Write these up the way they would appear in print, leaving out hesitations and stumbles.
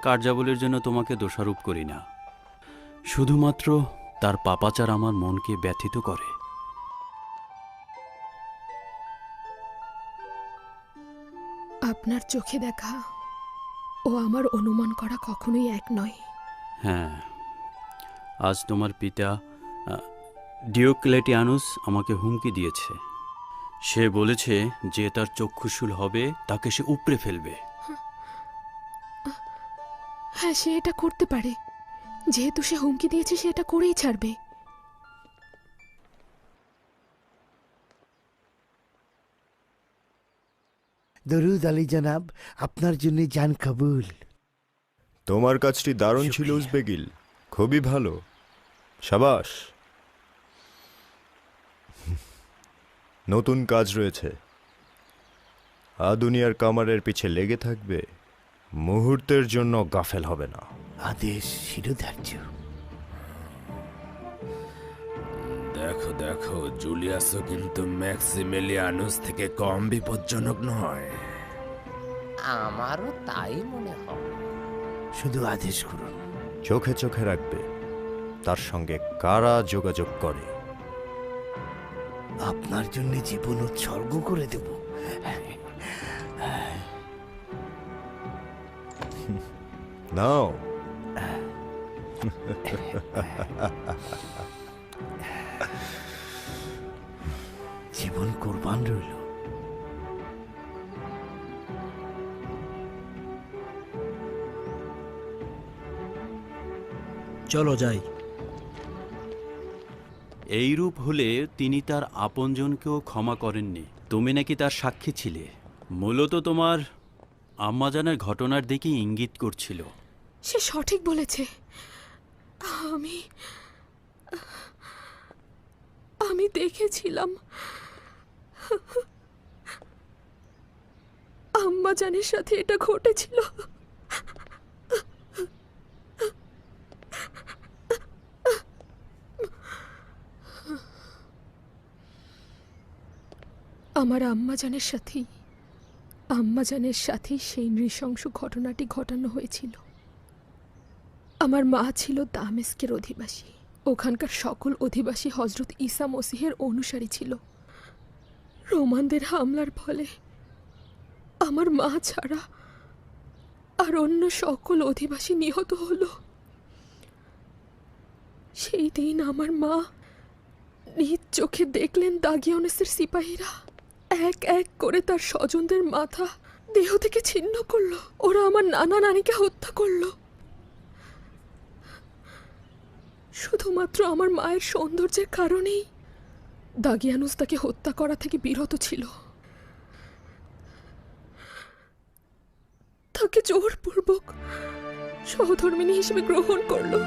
কার্যাবলীর জন্য তোমাকে দোষারোপ করি না, শুধুমাত্র তার পাপাচার আমার মনকে ব্যথিত করে। আপনার চোখে দেখা ও আমার অনুমান করা কখনোই এক নয়। হ্যাঁ, আজ তোমার পিতা ডিওক্লেটিয়ানুস আমাকে হুমকি দিয়েছে। সে বলেছে যে তার চক্ষুশূল হবে তাকে সে উপড়ে ফেলবে। হ্যাঁ, সে এটা করতে পারে। যেহেতু সে হুমকি দিয়েছে, সে এটা করেই ছাড়বে। দরুদ আলী জনাব, আপনার জন্য জান কবুল। তোমার কাজটি দারুণ ছিল উজবেগিল, খুবই ভালো, সাবাস। নতুন কাজ রয়েছে, আদুনিয়ার কামারের পিছে লেগে থাকবে, মুহূর্তের জন্য গাফেল হবে না। আদেশ শিরোধার্য। দেখো দেখো, জুলিয়াসও কিন্তু ম্যাক্সিমিলিয়ানুস থেকে কম বিপজ্জনক নয়। আমারও তাই মনে হয়। শুধু আদেশ করুন। চোখে চোখে রাখবে তার সঙ্গে কারা যোগাযোগ করে। আপনার জন্য জীবন উৎসর্গ করে দেব। নাও। জীবন কোরবান রইল। চলো যাই। এইরূপ হলে তিনি তার আপনজনকেও ক্ষমা করেননি। তুমি নাকি তার সাক্ষী ছিলে। মূলত তোমার আম্মাজানের ঘটনার দিকে ইঙ্গিত করছিল। সে সঠিক বলেছে। আমি আমি দেখেছিলাম আম্মাজানের সাথে এটা ঘটেছিল। আমার আম্মাজানের সাথেই সেই নৃশংস ঘটনাটি ঘটানো হয়েছিল। আমার মা ছিল দামেস্কের অধিবাসী। ওখানকার সকল অধিবাসী হজরত ঈসা মসিহের অনুসারী ছিল। রোমানদের হামলার ফলে আমার মা ছাড়া আর অন্য সকল অধিবাসী নিহত হলো। সেই দিন আমার মা নিজ চোখে দেখলেন দাগিয়ানুসের সিপাহীরা এক এক করে তার স্বজনদের মাথা দেহ থেকে ছিন্ন করলো। ওরা আমার নানা নানিকে হত্যা করলো। শুধুমাত্র আমার মায়ের সৌন্দর্যের কারণেই দাগিয়ানুস তাকে হত্যা করা থেকে বিরত ছিল। তাকে জোরপূর্বক সহধর্মিণী হিসেবে গ্রহণ করলো।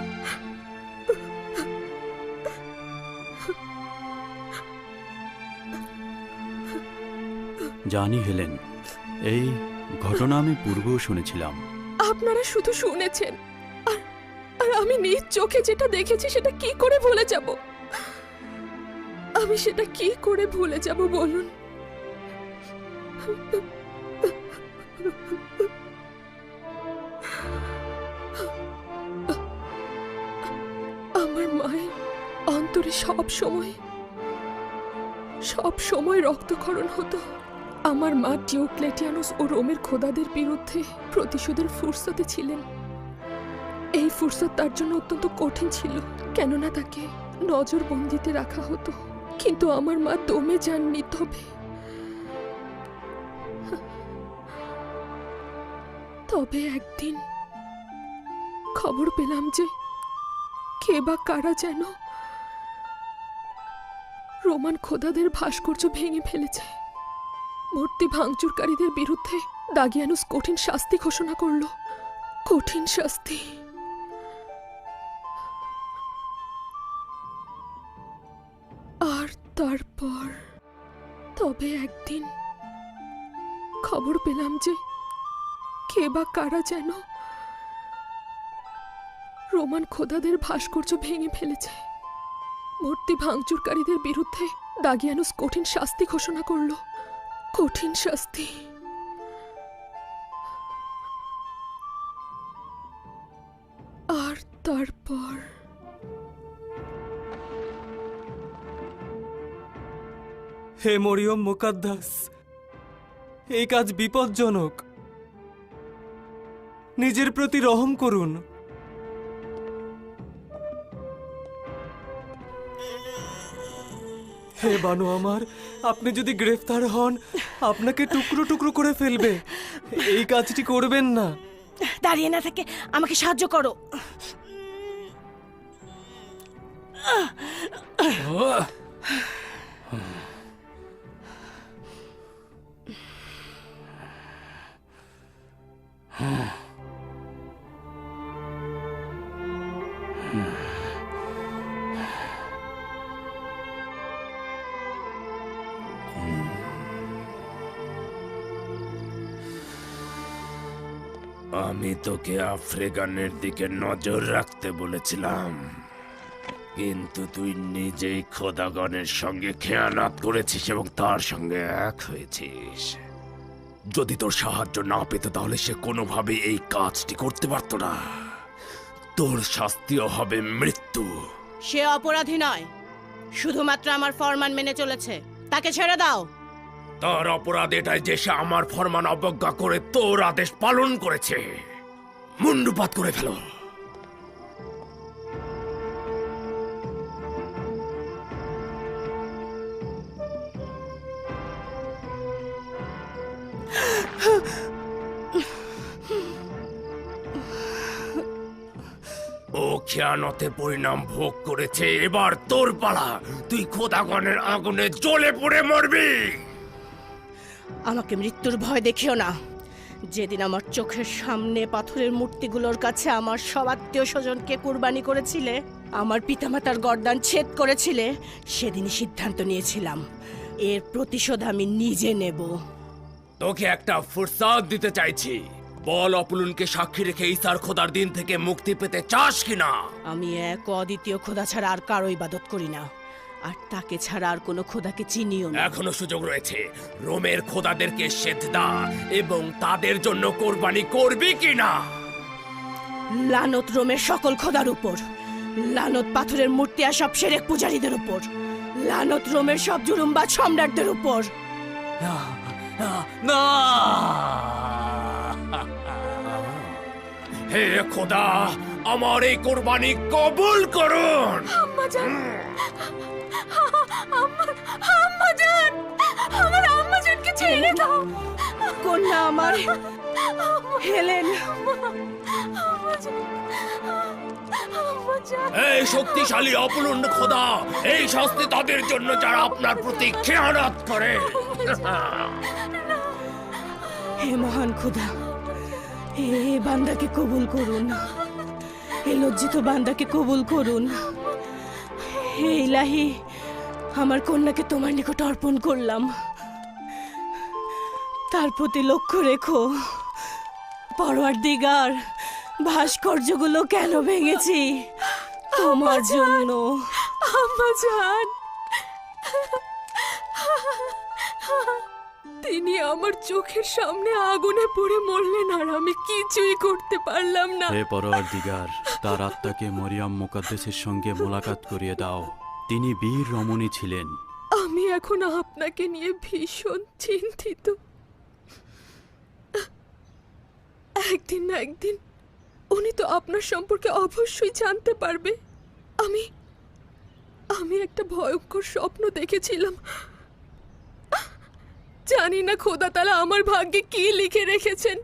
জানি হেলেন, এই ঘটনা আমি পূর্বেও শুনেছিলাম। আপনারা শুধু শুনেছেন, আর আমি নিজ চোখে যেটা দেখেছি সেটা কি করে ভুলে যাব? আমি সেটা কি করে ভুলে যাব বলুন? আমার মায়ের অন্তরে সব সময় রক্তক্ষরণ হতো। আমার মা ডিওক্লেটিয়ানুস ও রোমের খোদাদের বিরুদ্ধে প্রতিশোধের ফুরসতে ছিলেন। এই ফুরসত তার জন্য অত্যন্ত কঠিন ছিল, কেননা তাকে নজরবন্দিতে রাখা হতো। কিন্তু আমার মা দমে যাননি। তবে একদিন খবর পেলাম যে কে বা কারা যেন রোমান খোদাদের ভাস্কর্য ভেঙে ফেলেছে। মূর্তি ভাঙচুরকারীদের বিরুদ্ধে দাগিয়ানুস কঠিন শাস্তি ঘোষণা করল। কঠিন শাস্তি। আর তারপর তবে একদিন খবর পেলাম যে কে বা কারা যেন রোমান খোদাদের ভাস্কর্য ভেঙে ফেলেছে। মূর্তি ভাঙচুরকারীদের বিরুদ্ধে দাগিয়ানুস কঠিন শাস্তি ঘোষণা করল। কঠিন শাস্তি। তারপর হে মরিয়ম মুকাদ্দাস, এই কাজ বিপজ্জনক। নিজের প্রতি রহম করুন। হে বানু আমার, আপনি যদি গ্রেফতার হন আপনাকে টুকরো টুকরো করে ফেলবে। এই কাজটি করবেন না। দাঁড়িয়ে না থেকে আমাকে সাহায্য করো। আমি তোকে আফ্রিকানের দিকে নজর রাখতে বলেছিলাম, কিন্তু তুই নিজেই খোদাগণের সঙ্গে খেয়ানত করেছিস এবং তার সঙ্গে এক হয়েছিস। যদি তোর সাহায্য না পেত তাহলে সে কোনোভাবেই এই কাজটি করতে পারত না। তোর শাস্তিও হবে মৃত্যু। সে অপরাধী নয়, শুধুমাত্র আমার ফরমান মেনে চলেছে। তাকে ছেড়ে দাও। তার অপরাধ এটাই যে সে আমার ফরমান অবজ্ঞা করে তোর আদেশ পালন করেছে। মুন্ডুপাত করে ফেলো। ও খেয়ানতের পরিণাম ভোগ করেছে, এবার তোর পালা। তুই খোদাগণের আগুনে জ্বলে পড়ে মরবি। আমাকে মৃত্যুর ভয় দেখিও না। যেদিন আমার চোখের সামনে পাথরের মূর্তিগুলোর কাছে আমার সব আত্মীয় স্বজনকে কুরবানি করেছিলে, আমার পিতামাতার গর্দান ছেদ করেছিলে, সেদিনই সিদ্ধান্ত নিয়েছিলাম এর প্রতিশোধ আমি নিজে নেব। তোকে একটা ফুরসাদ দিতে চাইছি। বল, অপুলুনকে সাক্ষী রেখে ঈসার খোদার দিন থেকে মুক্তি পেতে চাস কিনা? আমি এক অদ্বিতীয় খোদা ছাড়া আর কারো ইবাদত করি না, আর তাকে ছাড়া আর কোনো খোদাকে চিনিও না। এখনো সুযোগ রয়েছে। রোমের খোদাদেরকে সেজদা এবং তাদের জন্য কোরবানি করবি কিনা? লানত রোমের সকল খোদার উপর, লানত পাথরের মূর্তি আর সব সেরেক পূজারীদের উপর, লানত রোমের সব জুলুমবাজ সম্রাটদের উপর। না, হে খোদা, আমার এই কোরবানি কবুল করুন। আম্মাজান, আম্মাজান, আমার আম্মাজানকে ছেড়ে দাও। কন্যা আমার হেলেন, এই শক্তিশালী অপুলুন খোদা, এই শাস্তি তাদের জন্য যারা আপনার প্রতি খেয়ানত করে। হে মহান খোদা, হে বান্দাকে কবুল করুন, হে লজ্জিত বান্দাকে কবুল করুন। হে ইলাহি, আমার কন্যাকে তোমার নিকট অর্পণ করলাম, তার প্রতি লক্ষ্য রেখো। পরওয়ারদিগার, ভাস্কর্যগুলো কেন ভেঙেছি? তোমার জন্য। আম্মাজান, তিনি আমার চোখের সামনে আগুনে পড়ে মরলেন আর আমি কিছুই করতে পারলাম না। হে পরওয়ারদিগার, তার আত্মাকে মরিয়াম মুকাদ্দাসের সঙ্গে মোলাকাত করিয়ে দাও। তিনি বীর রমণী ছিলেন। আমি এখন আপনাকে নিয়ে ভীষণ চিন্তিত। একদিন না একদিন উনি তো আপনার সম্পর্কে অবশ্যই জানতে পারবে। আমি একটা ভয়ঙ্কর স্বপ্ন দেখেছিলাম। জানি না খোদা তাআলা আমার ভাগ্যে কি লিখে রেখেছেন।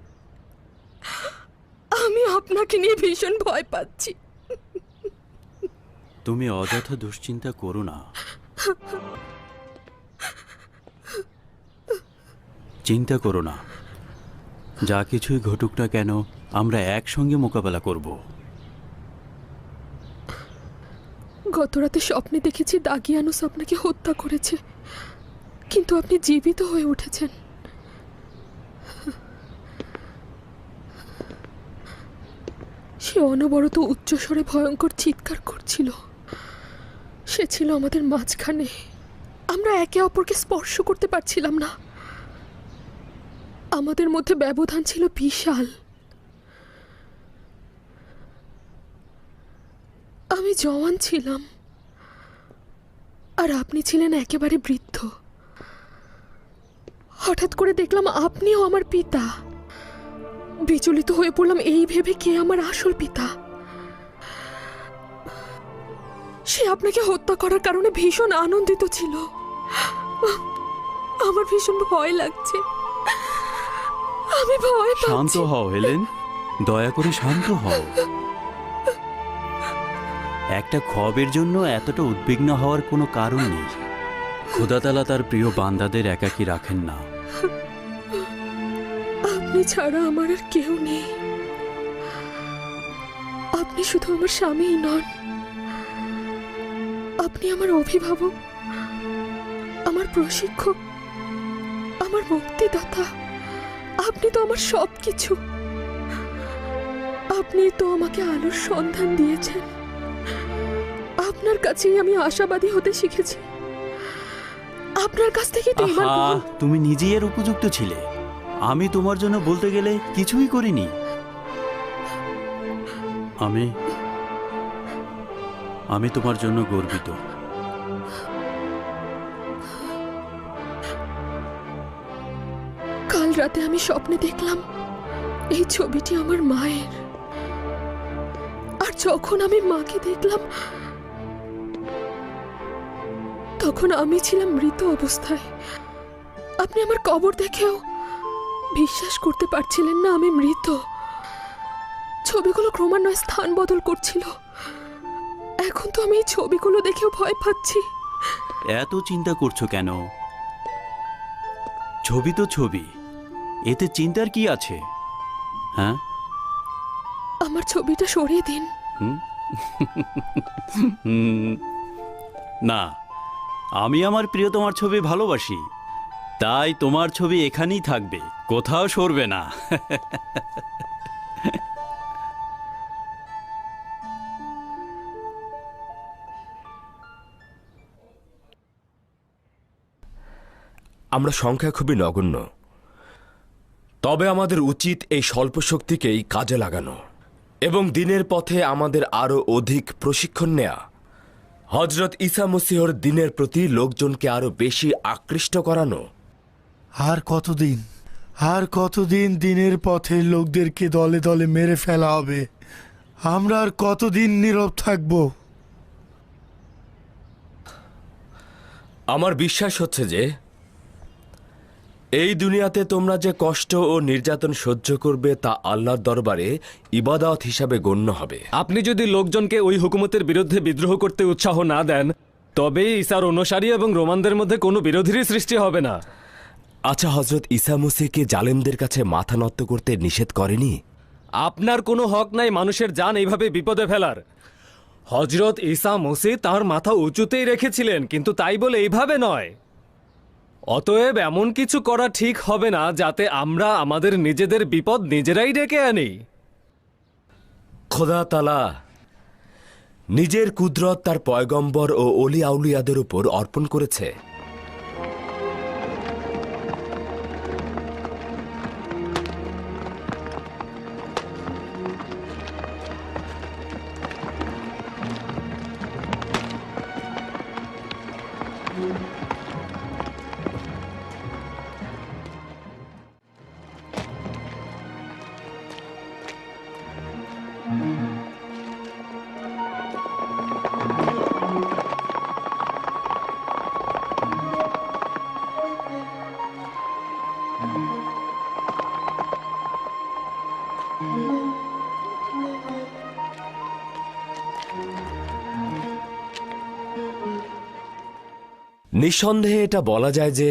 আমি আপনাকে নিয়ে ভীষণ ভয় পাচ্ছি। তুমি অযথা দুশ্চিন্তা করো না। চিন্তা করো না, যা কিছুই ঘটুক না কেন আমরা একসঙ্গে মোকাবেলা করব। গতরাতে স্বপ্নে দেখেছি দাগিয়ানুস আপনাকে হত্যা করেছে, কিন্তু আপনি জীবিত হয়ে উঠেছেন। সে অনবরত উচ্চস্বরে ভয়ঙ্কর চিৎকার করছিল। সে ছিল আমাদের মাঝখানে। আমরা একে অপরকে স্পর্শ করতে পারছিলাম না। আমাদের মধ্যে ব্যবধান ছিল বিশাল। আমি জওয়ান ছিলাম, আর আপনি ছিলেন একেবারে বৃদ্ধ। হঠাৎ করে দেখলাম আপনিও আমার পিতা। বিচলিত হয়ে পড়লাম এই ভেবে কে আমার আসল পিতা। সে আপনাকে হত্যা করার কারণে ভীষণ আনন্দিত ছিল। আমার ভীষণ ভয় লাগছে, আমি ভয় শান্ত পাচ্ছি। হও হেলেন, দয়া করে শান্ত হও। একটা খবের জন্য এতটা উদ্বিগ্ন হওয়ার কোনো কারণ নেই। খোদাতালা তার প্রিয় বান্দাদের একাকী রাখেন না। আপনি ছাড়া আমার আর কেউ নেই। আপনি শুধু আমার স্বামীই নন, আপনি আমার অভিভাবক, আমার প্রশিক্ষক, আমার মুক্তিদাতা। আপনি তো আমার সবকিছু। আপনি তো আমাকে আলোর সন্ধান দিয়েছেন। আপনার কাছেই আমি আশাবাদী হতে শিখেছি। আপনার কাছ থেকে তো এবার আহা, তুমি নিজেই এর উপযুক্ত ছিলে। আমি তোমার জন্য বলতে গেলে কিছুই করিনি। আমি তোমার জন্য গর্বিত। কাল রাতে আমি স্বপ্নে দেখলাম এই ছবিটি আমার মায়ের, আর যখন আমি মাকে দেখলাম তখন আমি ছিলাম মৃত অবস্থায়। আপনি আমার কবর দেখেও বিশ্বাস করতে পারছিলেন না আমি মৃত। ছবিগুলো ক্রমান্বয়ে স্থান বদল করছিল। এখন তো আমি এই ছবিগুলো দেখেও ভয় পাচ্ছি। এত চিন্তা করছো কেন? ছবি তো ছবি, এতে চিন্তার কি আছে? হ্যাঁ, আমার ছবিটা সরিয়ে দিন। না, আমি আমার প্রিয়তমার ছবি ভালোবাসি, তাই তোমার ছবি এখানেই থাকবে, কোথাও সরবে না। আমরা সংখ্যা খুবই নগণ্য, তবে আমাদের উচিত এই স্বল্প শক্তিকেই কাজে লাগানো এবং দিনের পথে আমাদের আরও অধিক প্রশিক্ষণ নেয়া। হজরত ঈসা মসীহর দিনের প্রতি লোকজনকে আরো বেশি আকৃষ্ট করানো। আর কতদিন দিনের পথে লোকদেরকে দলে দলে মেরে ফেলা হবে? আমরা আর কতদিন নীরব থাকব? আমার বিশ্বাস হচ্ছে যে এই দুনিয়াতে তোমরা যে কষ্ট ও নির্যাতন সহ্য করবে তা আল্লাহর দরবারে ইবাদত হিসাবে গণ্য হবে। আপনি যদি লোকজনকে ওই হুকুমতের বিরুদ্ধে বিদ্রোহ করতে উৎসাহ না দেন, তবে ঈসার অনুসারী এবং রোমানদের মধ্যে কোনো বিরোধীরই সৃষ্টি হবে না। আচ্ছা, হজরত ঈসা মসীহকে জালেমদের কাছে মাথা নত করতে নিষেধ করেনি? আপনার কোনো হক নাই মানুষের জান এইভাবে বিপদে ফেলার। হজরত ঈসা মসীহ তার মাথা উঁচুতেই রেখেছিলেন, কিন্তু তাই বলে এইভাবে নয়। অতএব এমন কিছু করা ঠিক হবে না যাতে আমরা আমাদের নিজেদের বিপদ নিজেরাই ডেকে আনি। খোদা তাআলা নিজের কুদরত তার পয়গম্বর ও অলি আউলিয়াদের উপর অর্পণ করেছে। নিঃসন্দেহে এটা বলা যায় যে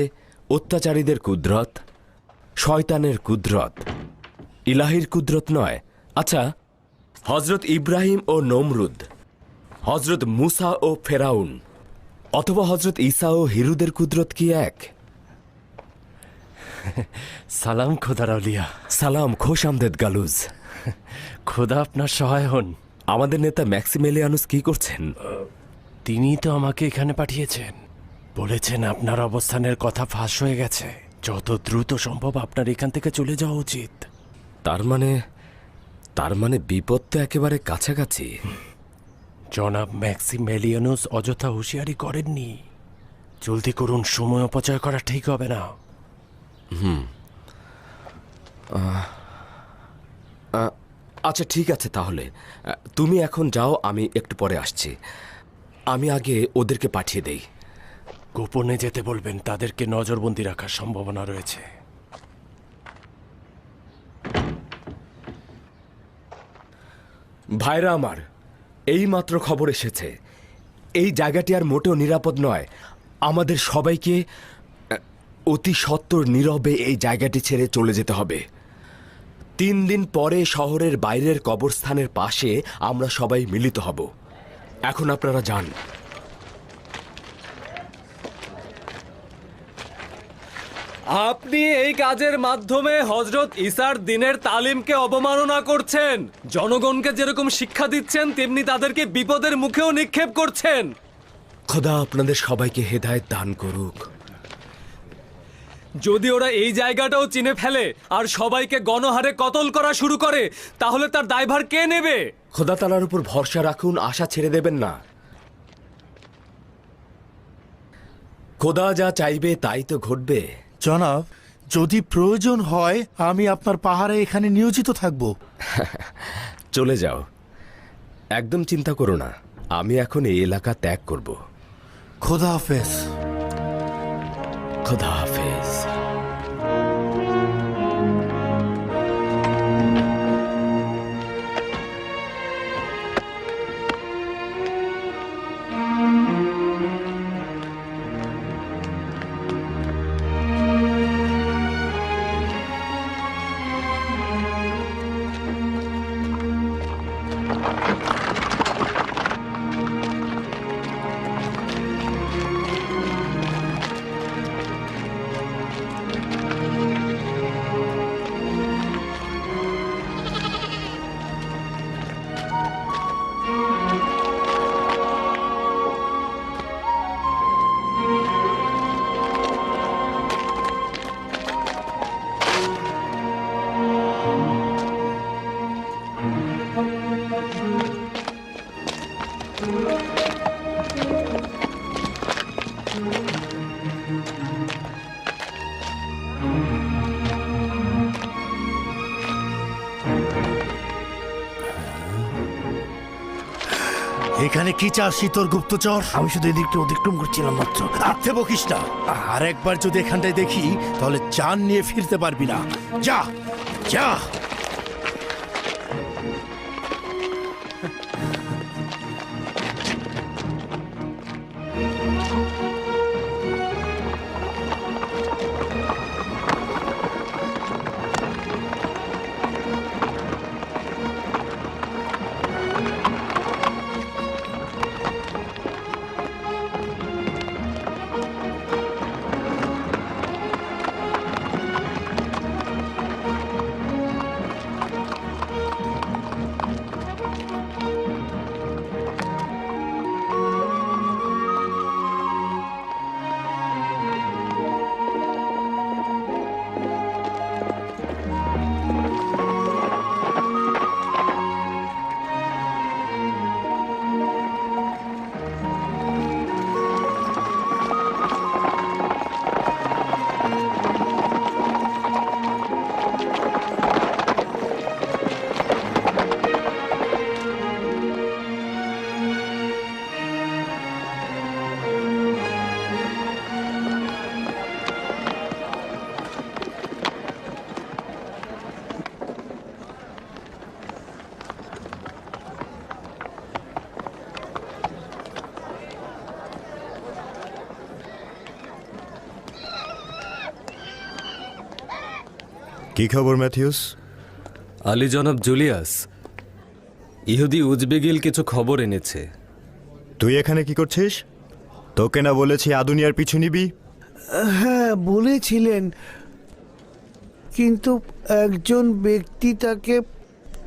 অত্যাচারীদের কুদরত শয়তানের কুদরত, ইলাহির কুদরত নয়। আচ্ছা, হজরত ইব্রাহিম ও নমরুদ, হজরত মুসা ও ফেরাউন, অথবা হজরত ঈসা ও হিরুদের কুদরত কি এক? সালাম খোদার আউলিয়া। সালাম, খোশ আমদেদ গালুজ। খোদা আপনার সহায় হন। আমাদের নেতা ম্যাক্সিমেলিয়ানুস কি করছেন? তিনি তো আমাকে এখানে পাঠিয়েছেন, বলেছেন আপনার অবস্থানের কথা ফাঁস হয়ে গেছে, যত দ্রুত সম্ভব আপনার এখান থেকে চলে যাওয়া উচিত। তার মানে বিপদ তো একেবারে কাছাকাছি। জনাব ম্যাক্সিমেলিয়ানুস অযথা হুঁশিয়ারি করেননি। জলদি করুন, সময় অপচয় করা ঠিক হবে না। আচ্ছা ঠিক আছে, তাহলে তুমি এখন যাও, আমি একটু পরে আসছি। আমি আগে ওদেরকে পাঠিয়ে দেই। গোপনে যেতে বলবেন, তাদেরকে নজরবন্দি রাখার সম্ভাবনা রয়েছে। ভাইরা আমার, এই মাত্র খবর এসেছে এই জায়গাটি আর মোটেও নিরাপদ নয়। আমাদের সবাইকে অতি সত্বর নীরবে এই জায়গাটি ছেড়ে চলে যেতে হবে। 3 দিন পরে শহরের বাইরের কবরস্থানের পাশে আমরা সবাই মিলিত হব। এখন আপনারা যান। আপনি এই কাজের মাধ্যমে হযরত ঈসার দ্বীনের তালিমকে অবমাননা করছেন। জনগণকে যেরকম শিক্ষা দিচ্ছেন, তেমনি তাদেরকে বিপদের মুখেও নিক্ষেপ করছেন। খোদা আপনাদের সবাইকে হেদায়েত দান করুক। যদি ওরা এই জায়গাটাও চিনে ফেলে আর সবাইকে গণহারে কতল করা শুরু করে, তাহলে তার দায়ভার কে নেবে? খোদা তাআলার উপর ভরসা রাখুন, আশা ছেড়ে দেবেন না। খোদা যা চাইবে তাই তো ঘটবে। জনাব, যদি প্রয়োজন হয় আমি আপনার পাহাড়ে এখানে নিয়োজিত থাকব। চলে যাও, একদম চিন্তা করো না। আমি এখন এই এলাকা ত্যাগ করব। খোদা হাফেজ। খোদা হাফেজ। এখানে কি চাচ্ছি তোর গুপ্তচর? আমি শুধু এদিকটা অতিক্রম করছিলাম মাত্র। আর্থে বকিস না। আর একবার যদি এখানটায় দেখি তাহলে জান নিয়ে ফিরতে পারবি না। যা যা। কি খবর ম্যাথিউস? আলী জনাব জুলিয়াস, ইহুদি উজবেগিল কিছু খবর এনেছে। তুই এখানে কি করছিস? তোকে না বলেছি আদুনিয়ার পিছু নিবি? হ্যাঁ বলেছিলেন, কিন্তু একজন ব্যক্তি তাকে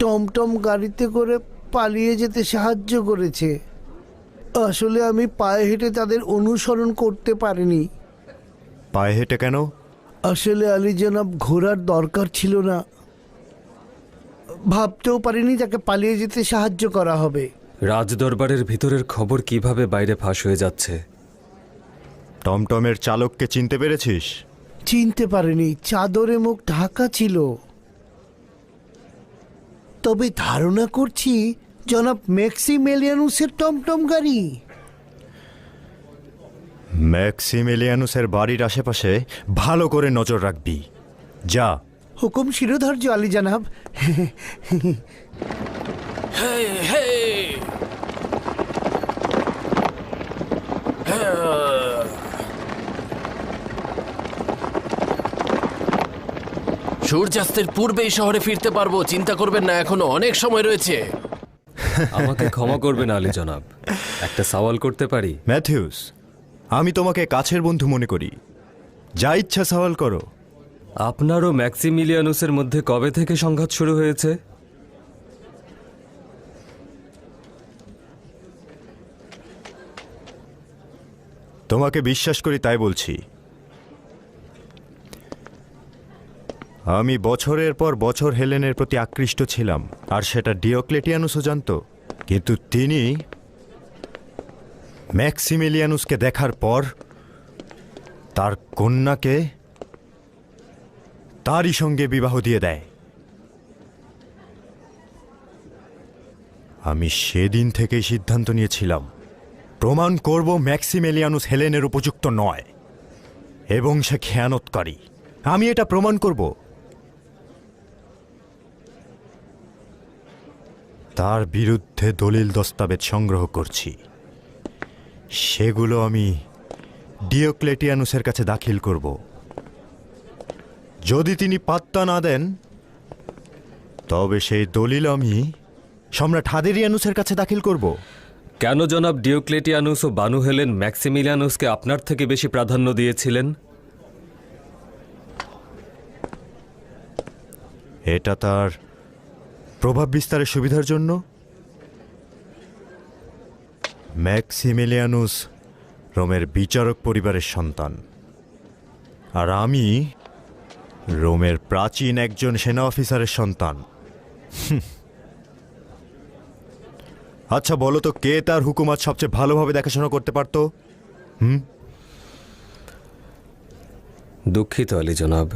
টমটম গাড়িতে করে পালিয়ে যেতে সাহায্য করেছে। আসলে আমি পায়ে হেঁটে তাদের অনুসরণ করতে পারিনি। পায়ে হেঁটে কেন? আসলে আলী জনাব, ঘোড়ার দরকার ছিল না। ভাবতেও পারিনি তাকে পালিয়ে যেতে সাহায্য করা হবে। রাজদরবারের ভিতরের খবর কিভাবে বাইরে ফাঁস হয়ে যাচ্ছে? টমটমের চালককে চিনতে পেরেছিস? চিনতে পারেনি, চাদরে মুখ ঢাকা ছিল। তবে ধারণা করছি জনাব ম্যাক্সিমেলিয়ানুসের টমটম গাড়ি। ম্যাক্সিমিলিয়ানুসের বাড়ির আশেপাশে ভালো করে নজর রাখবি। যা। হুকুম শিরোধার্য আলী জানাব। সূর্যাস্তের পূর্বেই শহরে ফিরতে পারবো, চিন্তা করবেন না, এখনো অনেক সময় রয়েছে। আমাকে ক্ষমা করবেন আলী জনাব, একটা সওয়াল করতে পারি? ম্যাথিউস, আমি তোমাকে কাছের বন্ধু মনে করি, যা ইচ্ছা সওয়াল করো। আপনার ও ম্যাক্সিমিলিয়ানুসের মধ্যে কবে থেকে সংঘাত শুরু হয়েছে? তোমাকে বিশ্বাস করি তাই বলছি। আমি বছরের পর বছর হেলেনের প্রতি আকৃষ্ট ছিলাম, আর সেটা ডিওক্লেটিয়ানুসও জানত। কিন্তু তিনি ম্যাক্সিমিলিয়ানুসকে দেখার পর তার কন্যাকে তারই সঙ্গে বিবাহ দিয়ে দেয়। আমি সেদিন থেকেই সিদ্ধান্ত নিয়েছিলাম, প্রমাণ করব ম্যাক্সিমিলিয়ানুস হেলেনের উপযুক্ত নয় এবং সে খেয়ানতকারী। আমি এটা প্রমাণ করব। তার বিরুদ্ধে দলিল দস্তাবেজ সংগ্রহ করছি, সেগুলো আমি ডিওক্লেটিয়ানুসের কাছে দাখিল করব। যদি তিনি পাত্তা না দেন, তবে সেই দলিল আমি সম্রাট হাদেরিয়ানুসের কাছে দাখিল করব। কেন জনাব ডিওক্লেটিয়ানুস ও বানু হেলেন ম্যাক্সিমিলিয়ানুসকে আপনার থেকে বেশি প্রাধান্য দিয়েছিলেন? এটা তার প্রভাব বিস্তারের সুবিধার জন্য। ম্যাক্সিমিলিয়ানুস রোমের বিচারক পরিবারের সন্তান, আর আমি রোমের প্রাচীন একজন সেনা অফিসারের সন্তান। আচ্ছা বলো তো, কে তার হুকুমত সবচেয়ে ভালোভাবে দেখাশোনা করতে পারত? দুঃখিত আলী জনাব,